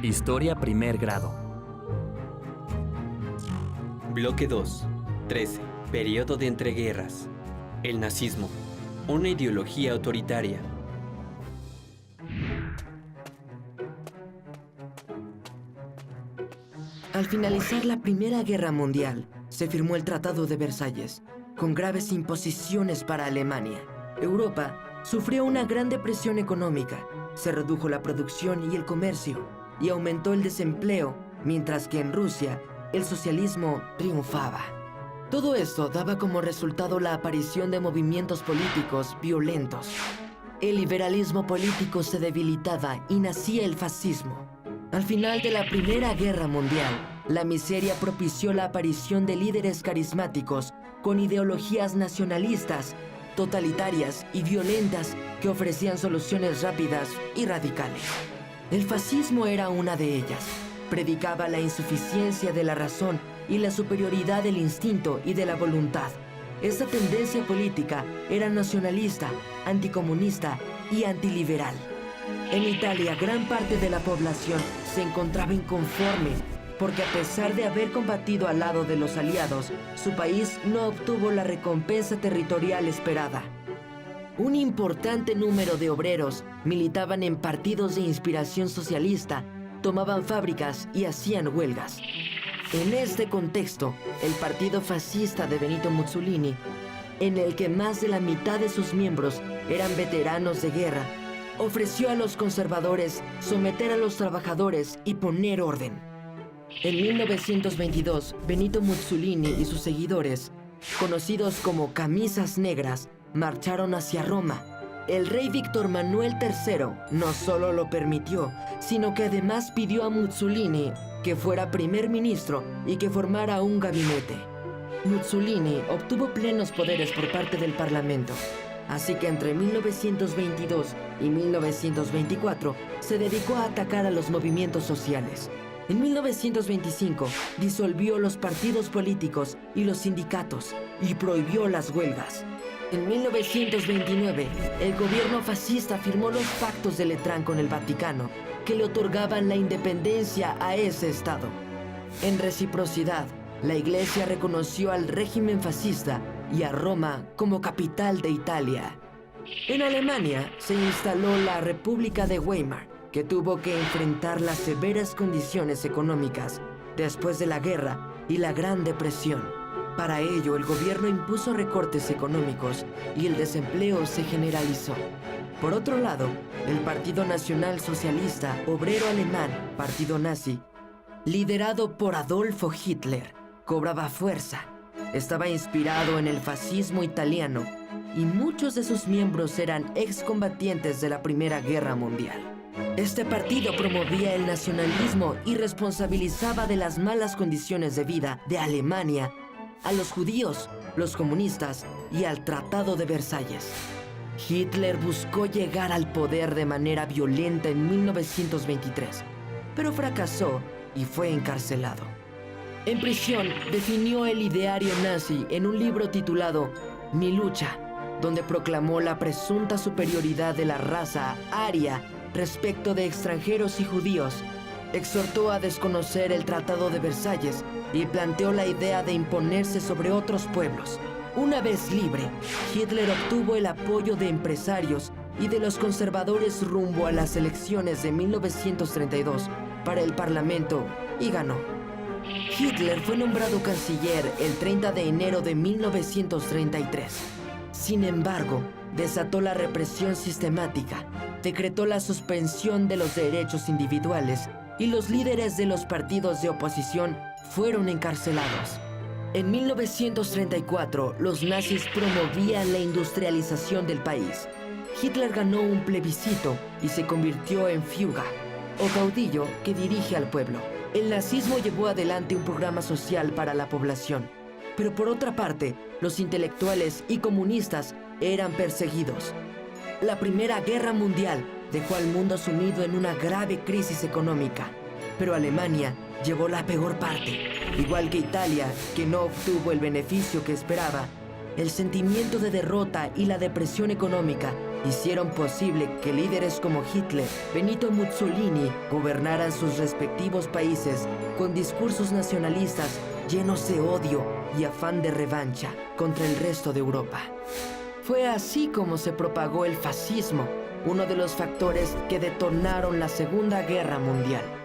Historia primer grado. Bloque 2. 13. Período de entreguerras. El nazismo. Una ideología autoritaria. Al finalizar la Primera Guerra Mundial, se firmó el Tratado de Versalles, con graves imposiciones para Alemania. Europa sufrió una gran depresión económica, se redujo la producción y el comercio, y aumentó el desempleo, mientras que en Rusia el socialismo triunfaba. Todo esto daba como resultado la aparición de movimientos políticos violentos. El liberalismo político se debilitaba y nacía el fascismo. Al final de la Primera Guerra Mundial, la miseria propició la aparición de líderes carismáticos con ideologías nacionalistas, totalitarias y violentas que ofrecían soluciones rápidas y radicales. El fascismo era una de ellas. Predicaba la insuficiencia de la razón y la superioridad del instinto y de la voluntad. Esta tendencia política era nacionalista, anticomunista y antiliberal. En Italia, gran parte de la población se encontraba inconforme porque a pesar de haber combatido al lado de los aliados, su país no obtuvo la recompensa territorial esperada. Un importante número de obreros militaban en partidos de inspiración socialista, tomaban fábricas y hacían huelgas. En este contexto, el partido fascista de Benito Mussolini, en el que más de la mitad de sus miembros eran veteranos de guerra, ofreció a los conservadores someter a los trabajadores y poner orden. En 1922, Benito Mussolini y sus seguidores, conocidos como Camisas Negras, marcharon hacia Roma. El rey Víctor Manuel III no solo lo permitió, sino que además pidió a Mussolini que fuera primer ministro y que formara un gabinete. Mussolini obtuvo plenos poderes por parte del Parlamento. Así que entre 1922 y 1924 se dedicó a atacar a los movimientos sociales. En 1925 disolvió los partidos políticos y los sindicatos y prohibió las huelgas. En 1929, el gobierno fascista firmó los pactos de Letrán con el Vaticano, que le otorgaban la independencia a ese estado. En reciprocidad, la Iglesia reconoció al régimen fascista y a Roma como capital de Italia. En Alemania se instaló la República de Weimar, que tuvo que enfrentar las severas condiciones económicas después de la guerra y la Gran Depresión. Para ello, el gobierno impuso recortes económicos y el desempleo se generalizó. Por otro lado, el Partido Nacional Socialista Obrero Alemán, partido nazi, liderado por Adolfo Hitler, cobraba fuerza. Estaba inspirado en el fascismo italiano y muchos de sus miembros eran excombatientes de la Primera Guerra Mundial. Este partido promovía el nacionalismo y responsabilizaba de las malas condiciones de vida de Alemania a los judíos, los comunistas y al Tratado de Versalles. Hitler buscó llegar al poder de manera violenta en 1923, pero fracasó y fue encarcelado. En prisión definió el ideario nazi en un libro titulado Mi lucha, donde proclamó la presunta superioridad de la raza aria respecto de extranjeros y judíos. Exhortó a desconocer el Tratado de Versalles y planteó la idea de imponerse sobre otros pueblos. Una vez libre, Hitler obtuvo el apoyo de empresarios y de los conservadores rumbo a las elecciones de 1932 para el Parlamento y ganó. Hitler fue nombrado canciller el 30 de enero de 1933. Sin embargo, desató la represión sistemática, decretó la suspensión de los derechos individuales y los líderes de los partidos de oposición fueron encarcelados. En 1934, los nazis promovían la industrialización del país. Hitler ganó un plebiscito y se convirtió en Führer, o caudillo que dirige al pueblo. El nazismo llevó adelante un programa social para la población, pero por otra parte, los intelectuales y comunistas eran perseguidos. La Primera Guerra Mundial dejó al mundo sumido en una grave crisis económica, pero Alemania llevó la peor parte. Igual que Italia, que no obtuvo el beneficio que esperaba, el sentimiento de derrota y la depresión económica hicieron posible que líderes como Hitler, Benito Mussolini gobernaran sus respectivos países con discursos nacionalistas llenos de odio y afán de revancha contra el resto de Europa. Fue así como se propagó el fascismo, uno de los factores que detonaron la Segunda Guerra Mundial.